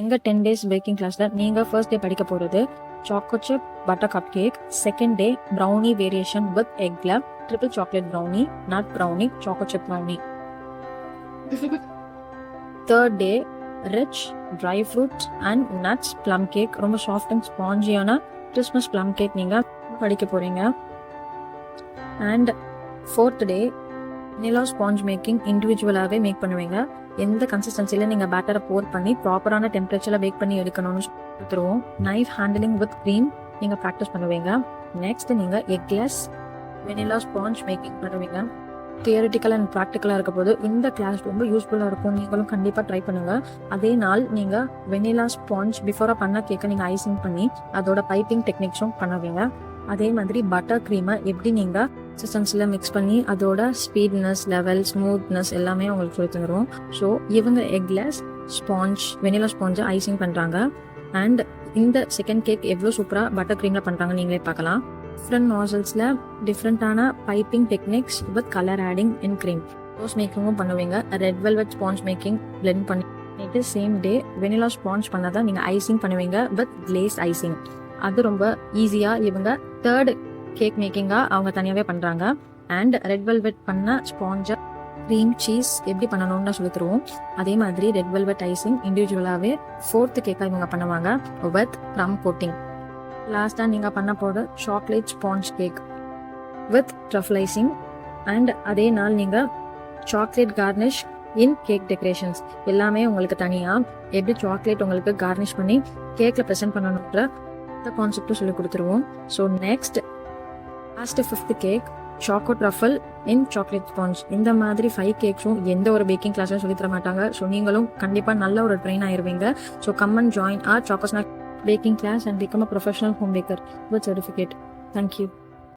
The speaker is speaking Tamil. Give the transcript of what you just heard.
எங்கள் 10 days பேக்கிங் கிளாஸில் நீங்கள் ஃபர்ஸ்ட் டே படிக்க போகிறது choco chip butter cupcake, second day brownie variation with எக்ல, triple chocolate brownie, nut brownie, choco chip brownie. Third day rich dry fruits and nuts plum cake, ரொம்ப சாஃப்ட் அண்ட் ஸ்பாஞ்சியான கிறிஸ்மஸ் ப்ளம் கேக் நீங்கள் படிக்க போகிறீங்க. And fourth day vanilla sponge making இண்டிவிஜுவலாகவே மேக் பண்ணுவீங்க. எந்த கன்சிஸ்டன்சியில் நீங்கள் பேட்டரை போர் பண்ணி ப்ராப்பரான டெம்பரேச்சரில் பேக் பண்ணி எடுக்கணும்னு கொடுத்துருவோம். நைஃப் ஹேண்டிலிங் வித் க்ரீம் நீங்கள் ப்ராக்டிஸ் பண்ணுவீங்க. நெக்ஸ்ட் நீங்கள் எக்லெஸ் வெனிலா ஸ்பாஞ்ச் மேக்கிங் பண்ணுவீங்க. தியரிட்டிக்கல் அண்ட் ப்ராக்டிக்கலாக இருக்க போது இந்த கிளாஸ் ரொம்ப யூஸ்ஃபுல்லாக இருக்கும். நீங்களும் கண்டிப்பாக ட்ரை பண்ணுங்கள். அதே நாள் நீங்கள் வெனிலா ஸ்பாஞ்ச் பிஃபோராக பண்ண கேக்கை நீங்கள் ஐசிங் பண்ணி அதோட பைப்பிங் டெக்னிக்ஸும் பண்ணுவீங்க. அதே மாதிரி பட்டர் க்ரீமை எப்படி நீங்கள் கன்சிஸ்டன்சியில் மிக்ஸ் பண்ணி அதோட ஸ்பீட்னஸ் லெவல் ஸ்மூத்னஸ் எல்லாமே உங்களுக்கு சொல்லி தந்துடும். ஸோ இவங்க எக்லெஸ் ஸ்பாஞ்ச் வெனிலா ஸ்பாஞ்சை ஐசிங் பண்ணுறாங்க. அண்ட் இந்த செகண்ட் கேக் எவ்வளோ சூப்பராக பட்டர் க்ரீமில் பண்ணுறாங்க நீங்களே பார்க்கலாம். டிஃப்ரெண்ட் நாசல்ஸில் டிஃப்ரெண்ட்டான piping techniques with colour adding in cream. Rose மேக்கிங்கும் பண்ணுவீங்க. Red velvet sponge making blend பண்ணிட்டு சேம் டே வெனிலா ஸ்பாஞ்ச் பண்ணதை நீங்கள் ஐசிங் பண்ணுவீங்க வித் கிளேஸ் ஐசிங். அது ரொம்ப ஈஸியாக இவங்க தேர்ட் கேக் மேக்கிங்காக அவங்க தனியாகவே பண்ணுறாங்க. அண்ட் ரெட் வெல்வெட் பண்ண ஸ்பாஞ்சை க்ரீம் சீஸ் எப்படி பண்ணணும்னு சொல்லி தருவோம். அதே மாதிரி ரெட் வெல்வெட் ஐசிங் இண்டிவிஜுவலாகவே ஃபோர்த்து கேக்காக இவங்க பண்ணுவாங்க வித் ப்ளம் கோட்டிங். லாஸ்ட்டாக நீங்கள் பண்ண போகிற chocolate sponge cake with truffle icing. And அதே நாள் நீங்கள் சாக்லேட் கார்னிஷ் இன் கேக் டெக்கரேஷன்ஸ் எல்லாமே உங்களுக்கு தனியாக எப்படி சாக்லேட் உங்களுக்கு கார்னிஷ் பண்ணி கேக்கில் ப்ரெசென்ட் பண்ணணுன்ற கான்செப்டும் சொல்லி கொடுத்துருவோம். So next last fifth cake choco truffle in chocolate sponge. இந்த மாதிரி 5 கேக்ஸும் எந்த ஒரு பேக்கிங் கிளாஸும் சொல்லி தர மாட்டாங்க. ஸோ நீங்களும் கண்டிப்பாக நல்ல ஒரு ட்ரெயின் ஆயிருவீங்க. So come and join our choco snack baking class and become a professional home baker with certificate. Thank you.